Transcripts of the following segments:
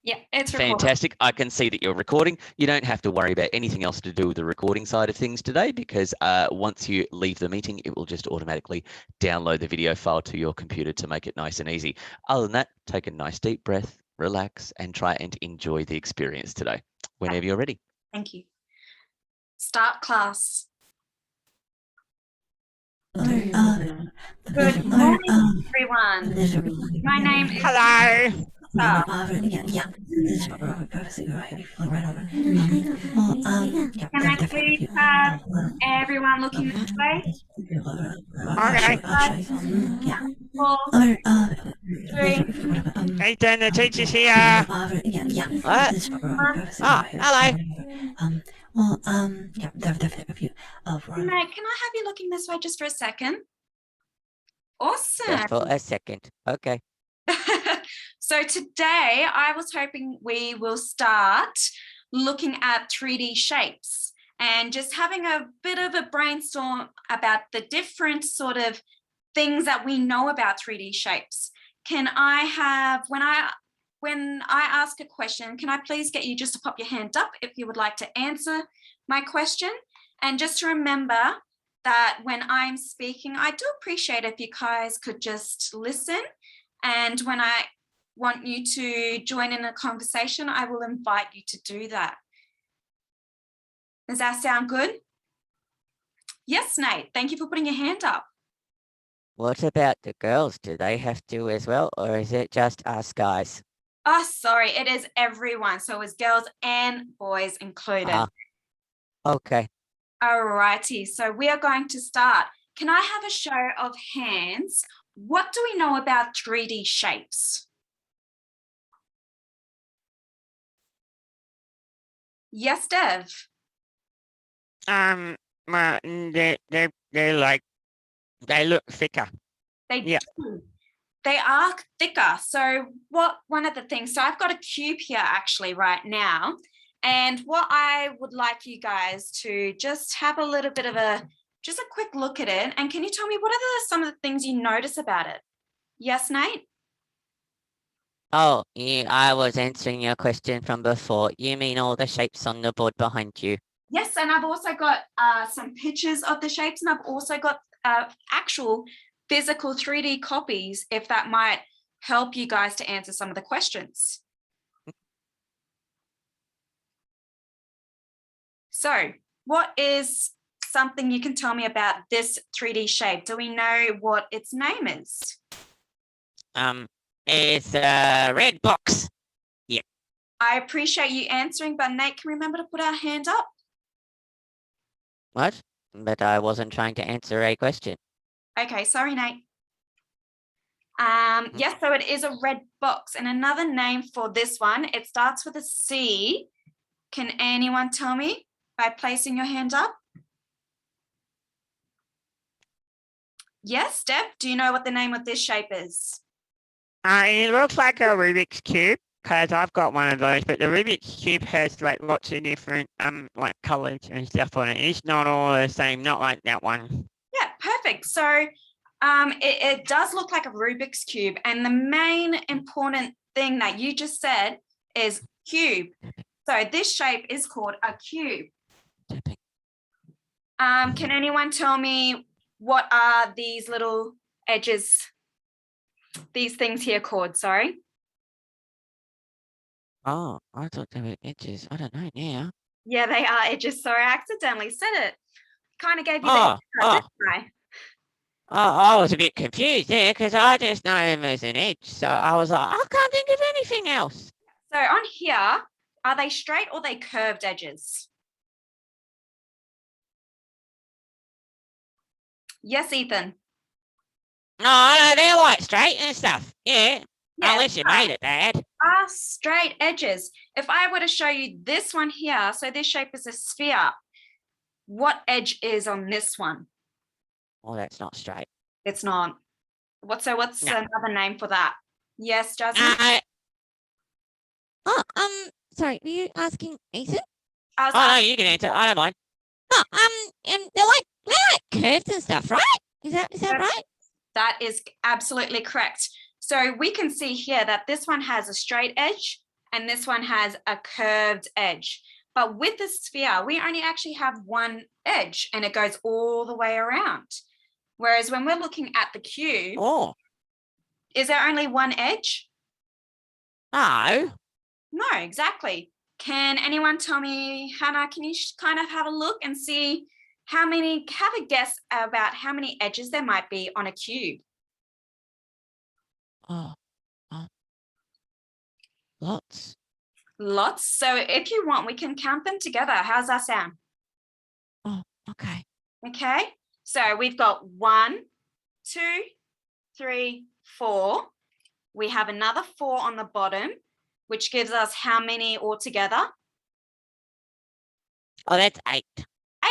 Yeah, it's recording. Fantastic. I can see that you're recording. You don't have to worry about anything else to do with the recording side of things today, because once you leave the meeting, it will just automatically download the video file to your computer to make it nice and easy. Other than that, take a nice deep breath, relax, and try and enjoy the experience today. Whenever you're ready. Thank you. Start class. Good Good morning, everyone. My name is Hello. Sarah. Can I please have everyone looking this way? Okay. 4, 3, Ethan, the teacher's here. What? Oh, hello. Mate, can I have you looking this way just for a second? Awesome. Just for a second. Okay. So today I was hoping we will start looking at 3D shapes and just having a bit of a brainstorm about the different sort of things that we know about 3D shapes. Can I have, when I ask a question, can I please get you just to pop your hand up if you would like to answer my question? And just remember that when I'm speaking, I do appreciate if you guys could just listen. And when I want you to join in a conversation, I will invite you to do that. Does that sound good? Yes, Nate, thank you for putting your hand up. What about the girls? Do they have to as well, or is it just us guys? Oh, sorry, it is everyone. So it's girls and boys included. Okay. All righty, so we are going to start. Can I have a show of hands? What do we know about 3D shapes? Yes, Dev. Well, they're like, they look thicker. They Yeah. do. They are thicker. So one of the things, so I've got a cube here actually right now. And what I would like you guys to just have a little bit of just a quick look at it. And can you tell me what are some of the things you notice about it? Yes, Nate? Oh, I was answering your question from before. You mean all the shapes on the board behind you? Yes, and I've also got some pictures of the shapes, and I've also got actual physical 3D copies, if that might help you guys to answer some of the questions. So what is something you can tell me about this 3D shape? Do we know what its name is? It's a red box. Yeah. I appreciate you answering, but Nate, can we remember to put our hand up? What? But I wasn't trying to answer a question. Okay, sorry, Nate. Yes, so it is a red box. And another name for this one, it starts with a C. Can anyone tell me by placing your hand up? Yes, Deb, do you know what the name of this shape is? It looks like a Rubik's Cube, because I've got one of those, but the Rubik's Cube has like lots of different like colors and stuff on it. It's not all the same, not like that one. Yeah, perfect. So it does look like a Rubik's Cube, and the main important thing that you just said is cube. So this shape is called a cube. Can anyone tell me what are these little edges, these things here called, sorry? Oh, I thought they were edges. I don't know now. Yeah, they are edges. Sorry, I accidentally said it. Kind of gave you the didn't I? I was a bit confused there because I just know them as an edge. So I was like, I can't think of anything else. So on here, are they straight or they curved edges? Yes, Ethan. No, they're like straight and stuff. Yeah. Yeah, Unless you made it bad. Are straight edges. If I were to show you this one here, so this shape is a sphere. What edge is on this one? Oh, that's not straight. It's not. What's another name for that? Yes, Jasmine? Sorry, were you asking Ethan? I was Oh, no, asking- you can answer. I don't mind. They're like curves and stuff, right? Is that right? That is absolutely correct. So we can see here that this one has a straight edge and this one has a curved edge. But with the sphere, we only actually have one edge and it goes all the way around. Whereas when we're looking at the cube, Oh, is there only one edge? no. No, exactly. Can anyone tell me, Hannah, can you kind of have a look and see have a guess about how many edges there might be on a cube? Oh, lots. Lots. So if you want, we can count them together. How's that sound? Oh, okay. Okay. So we've got 1, 2, 3, 4. We have another 4 on the bottom, which gives us how many altogether? Oh, that's 8.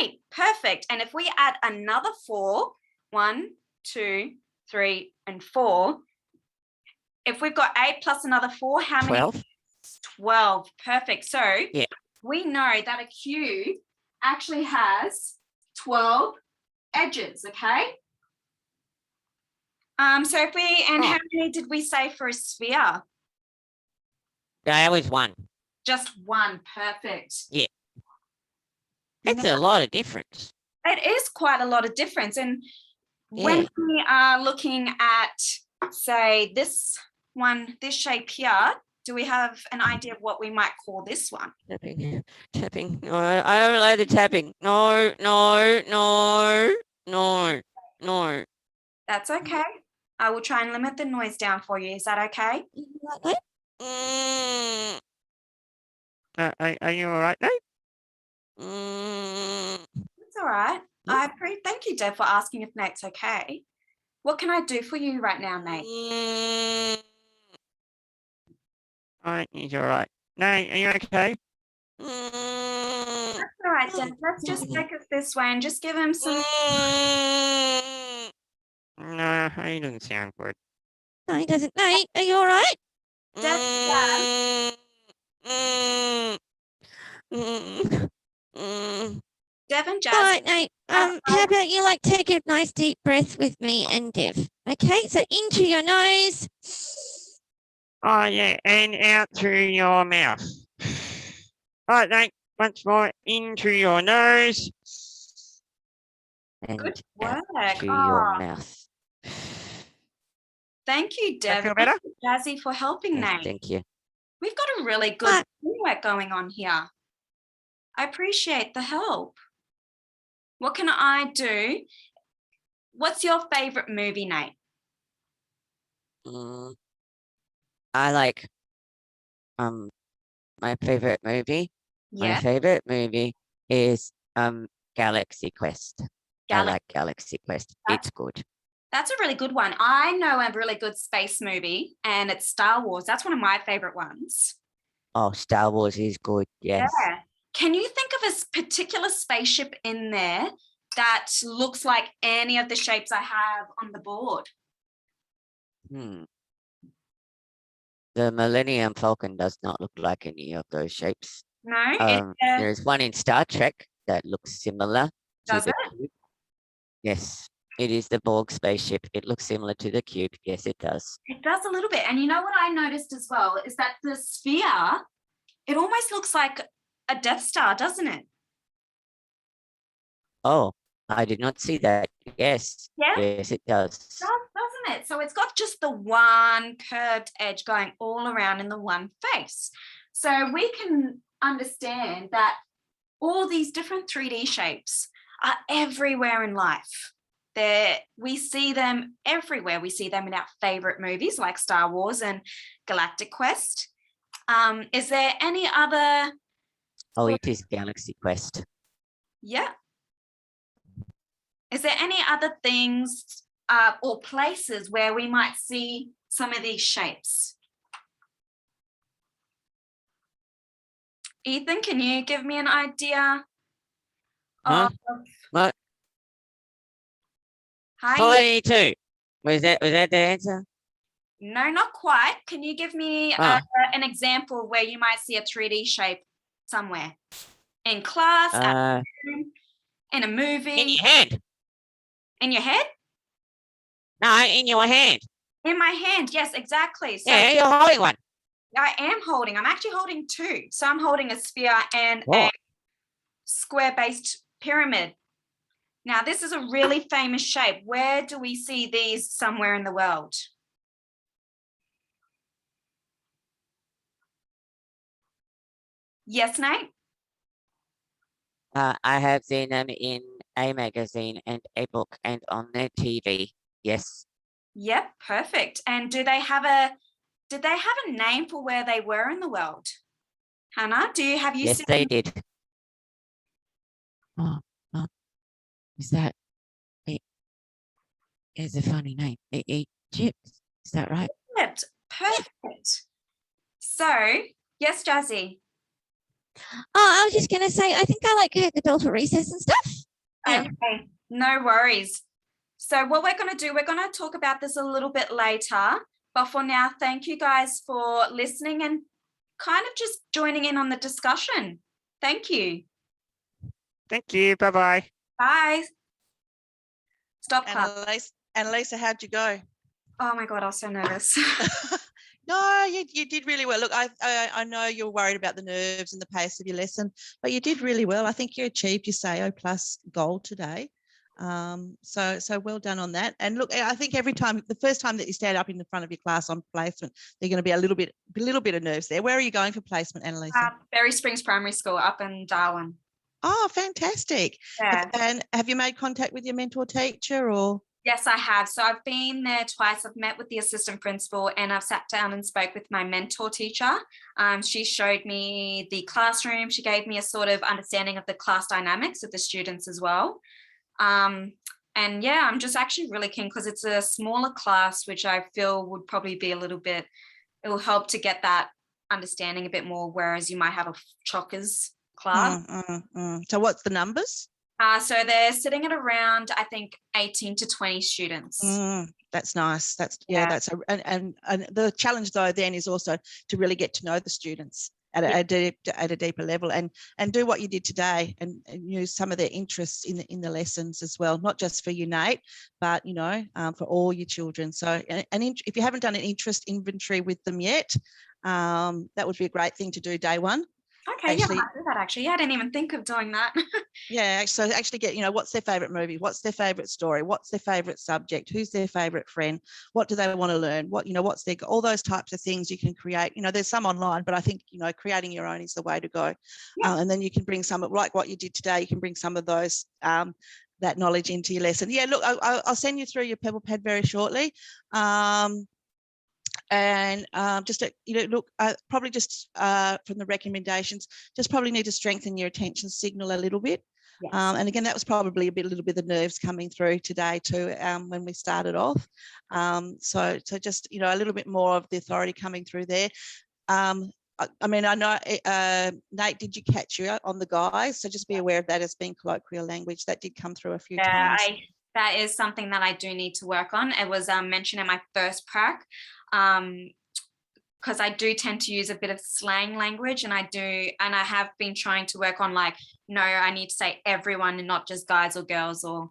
8. Perfect. And if we add another 4, 1, 2, 3, and 4, if we've got 8 plus another 4, how many? 12. 12. Perfect. So Yeah. we know that a cube actually has 12 edges, okay? So if we, and how many did we say for a sphere? That was 1. Just 1. Perfect. Yeah. That's a lot of difference. It is quite a lot of difference. And when we are looking at, say, this one, this shape here, do we have an idea of what we might call this one? Tapping, tapping. No, I don't like the tapping. No, no, no, no, no. That's okay. I will try and limit the noise down for you. Is that okay? Mm, Are you all right, Nate? It's all right. Thank you, Deb, for asking if Nate's okay. What can I do for you right now, Nate? He's all right. Nate, are you okay? That's all right, Deb. Let's just take us this way and just give him some. No, he doesn't sound good. No, he doesn't. Nate, are you all right? Dev and All Jazz. right, Nate. How about you take a nice deep breath with me and Dev? Okay, so into your nose. Oh, yeah, and out through your mouth. All right, Nate, once more into your nose. And Good out work. through your mouth. Thank you, Dev. feel better? Thank you, Jazzy, for helping Yes, Nate. thank you. We've got a really good teamwork going on here. I appreciate the help. What can I do? What's your favorite movie, Nate? I like my favorite movie. Yeah. My favorite movie is Galaxy Quest. I like Galaxy Quest. It's good. That's a really good one. I know a really good space movie, and it's Star Wars. That's one of my favorite ones. Oh, Star Wars is good. Yes. Yeah. Can you think of a particular spaceship in there that looks like any of the shapes I have on the board? The Millennium Falcon does not look like any of those shapes. No. There's one in Star Trek that looks similar to Does the it? cube. Yes, it is the Borg spaceship. It looks similar to the cube. Yes, it does. It does a little bit. And you know what I noticed as well is that the sphere, it almost looks like a Death Star, doesn't it? Oh, I did not see that. Yes. Yeah. Yes, it does. Doesn't it? So it's got just the one curved edge going all around in the one face. So we can understand that all these different 3D shapes are everywhere in life. We see them everywhere. We see them in our favorite movies like Star Wars and Galactic Quest. Is there any other? Oh, it is Galaxy Quest. Yeah. Is there any other things or places where we might see some of these shapes? Ethan, can you give me an idea? Huh? What? Hi. 42. Was that the answer? No, not quite. Can you give me an example where you might see a 3D shape somewhere? In class, at home, in a movie? In your hand. In your head? No, in your hand. In my hand, yes, exactly. So, Yeah, you're holding one. I am holding. I'm actually holding two. So I'm holding a sphere and Whoa. a square-based pyramid. Now, this is a really famous shape. Where do we see these somewhere in the world? Yes, Nate? I have seen them in a magazine and a book and on the TV. Yes. Yep, perfect. And did they have a name for where they were in the world? Hannah, have you Yes, seen? they did. Oh, is that it? It's a funny name. They eat chips. Is that right? Perfect. Perfect. So, yes, Jazzy. Oh, I was just going to say, I think I like the Delta recess and stuff. Yeah. Okay, no worries. So what we're going to do, we're going to talk about this a little bit later. But for now, thank you guys for listening and kind of just joining in on the discussion. Thank you. Thank you. Bye-bye. Bye. Stop clap. Annalisa, how'd you go? Oh my God, I was so nervous. No, you did really well. Look, I know you're worried about the nerves and the pace of your lesson, but you did really well. I think you achieved your SAO plus goal today. So well done on that. And look, I think the first time that you stand up in the front of your class on placement, they're going to be a little bit of nerves there. Where are you going for placement, Annalisa? Berry Springs Primary School up in Darwin. Oh, fantastic. Yeah. And have you made contact with your mentor teacher or? Yes, I have. So I've been there twice. I've met with the assistant principal and I've sat down and spoke with my mentor teacher. She showed me the classroom. She gave me a sort of understanding of the class dynamics of the students as well. And yeah, I'm just actually really keen because it's a smaller class, which I feel would probably be it will help to get that understanding a bit more, whereas you might have a chockers class. So what's the numbers? So they're sitting at around, I think, 18 to 20 students. That's nice. And the challenge though then is also to really get to know the students at a deeper level and do what you did today and use some of their interests in the lessons as well, not just for you, Nate, but for all your children. So if you haven't done an interest inventory with them yet, that would be a great thing to do day one. Okay, yeah, I might do that actually. Yeah, I didn't even think of doing that. Yeah, so actually get, what's their favourite movie? What's their favourite story? What's their favourite subject? Who's their favourite friend? What do they want to learn? What's their, all those types of things you can create. There's some online, but I think, creating your own is the way to go. Yeah. And then you can bring some, like what you did today, you can bring some of those, that knowledge into your lesson. Yeah, look, I'll send you through your Pebble Pad very shortly. And probably just from the recommendations, just probably need to strengthen your attention signal a little bit. Yes. And again, that was probably a little bit of nerves coming through today too, when we started off. So just, a little bit more of the authority coming through there. I know, Nate, did you catch you on the guys? So just be aware of that as being colloquial language. That did come through a few times. That is something that I do need to work on. It was mentioned in my first prac. Because I do tend to use a bit of slang language and I have been trying to work on no, I need to say everyone and not just guys or girls or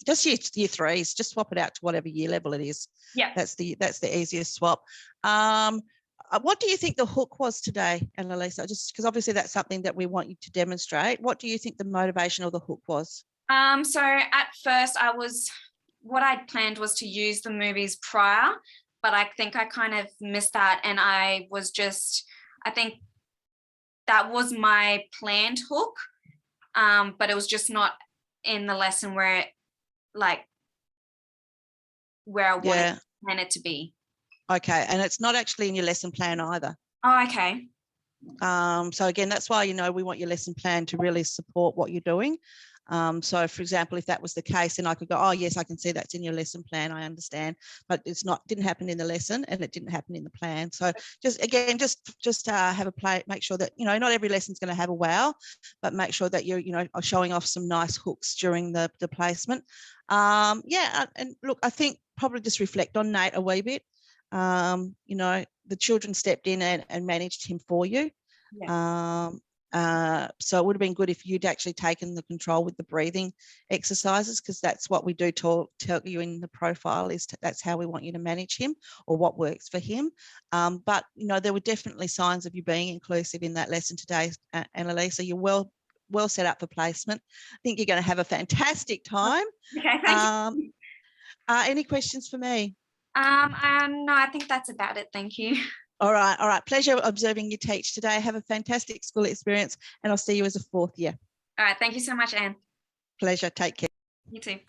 just year threes, just swap it out to whatever year level it is. Yeah, that's the easiest swap. What do you think the hook was today, Annalisa? Just because obviously that's something that we want you to demonstrate. What do you think the motivation of the hook was? So at first what I'd planned was to use the movies prior, but I think I kind of missed that. And I think that was my planned hook, but it was just not in the lesson where I wanted it to be. Okay. And it's not actually in your lesson plan either. Oh, okay. So again, that's why, we want your lesson plan to really support what you're doing. So for example, if that was the case, then I could go, oh yes, I can see that's in your lesson plan. I understand, but didn't happen in the lesson and it didn't happen in the plan. So just have a play, make sure that, not every lesson's going to have a wow, but make sure that you're, are showing off some nice hooks during the placement. And look, I think probably just reflect on Nate a wee bit. The children stepped in and managed him for you. Yeah. So it would have been good if you'd actually taken the control with the breathing exercises, because that's what we do tell you in the profile, is that's how we want you to manage him, or what works for him. But you know, there were definitely signs of you being inclusive in that lesson today, Annalisa. You're well set up for placement. I think you're going to have a fantastic time. Okay, thank you. Any questions for me? No, I think that's about it. Thank you. All right. Pleasure observing you teach today. Have a fantastic school experience, and I'll see you as a 4th year. All right. Thank you so much, Anne. Pleasure. Take care. You too.